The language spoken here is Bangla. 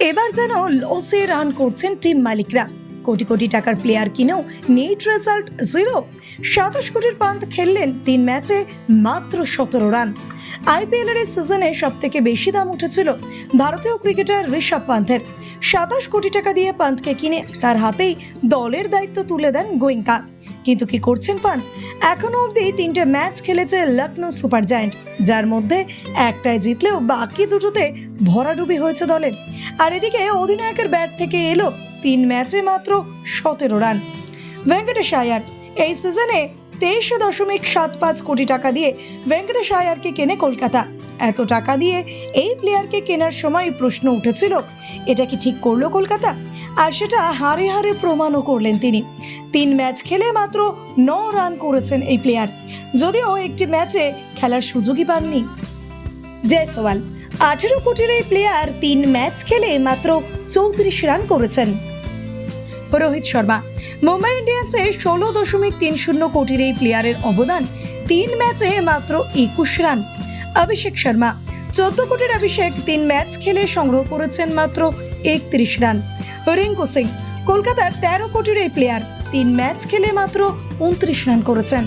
এবার যেন লসে রান করছেন টিম মালিকরা। কোটি কোটি টাকার প্লেয়ার কিনেও নেট রেজাল্ট জিরো। 27 কোটির পান্ত খেললেন 3 ম্যাচে মাত্র 17 রান। আইপিএল এর সিজনে সব থেকে বেশি দাম উঠেছিল ভারতীয় ক্রিকেটার ঋষভ পান্থের। 27 কোটি টাকা দিয়ে পান্তকে কিনে তার হাতেই দলের দায়িত্ব তুলে দেন গোয়েঙ্কা। কিন্তু কি করছেন পান্ত? এখনো অবধি 3টে ম্যাচ খেলেছে লখনৌ সুপার জায়ান্ট, যার মধ্যে একটায় জিতলেও বাকি দুটোতে ভরাডুবি হয়েছে দলের। আর এদিকে অধিনায়কের ব্যাট থেকে এলো 3 ম্যাচে মাত্র 17 রান। ভেঙ্কটেশ আয়ার এই সিজনে 23.75 কোটি টাকা দিয়ে ভেঙ্কটেশ আয়ারকে কেনে কলকাতা। এত টাকা দিয়ে এই প্লেয়ারকে কেনার সময় প্রশ্ন উঠেছিল, এটা কি ঠিক করলো কলকাতা? আর সেটা হারে হারে প্রমাণও করলেন তিনি। 3 ম্যাচ খেলে মাত্র 9 রান করেছেন এই প্লেয়ার, যদিও একটি ম্যাচে খেলার সুযোগই পাননি। জয়সওয়াল 18 কোটির এই প্লেয়ার 3 ম্যাচ খেলে মাত্র 34 রান করেছেন। রোহিত শর্মা মুম্বাই ইন্ডিয়ান্সে 16.30 কোটির এই প্লেয়ারের অবদান 3 ম্যাচে মাত্র 21 রান। অভিষেক শর্মা 14 কোটির অভিষেক 3 ম্যাচ খেলে সংগ্রহ করেছেন মাত্র 31 রান। রিঙ্কু সিং কলকাতার 13 কোটির এই প্লেয়ার 3 ম্যাচ খেলে মাত্র 29 রান করেছেন।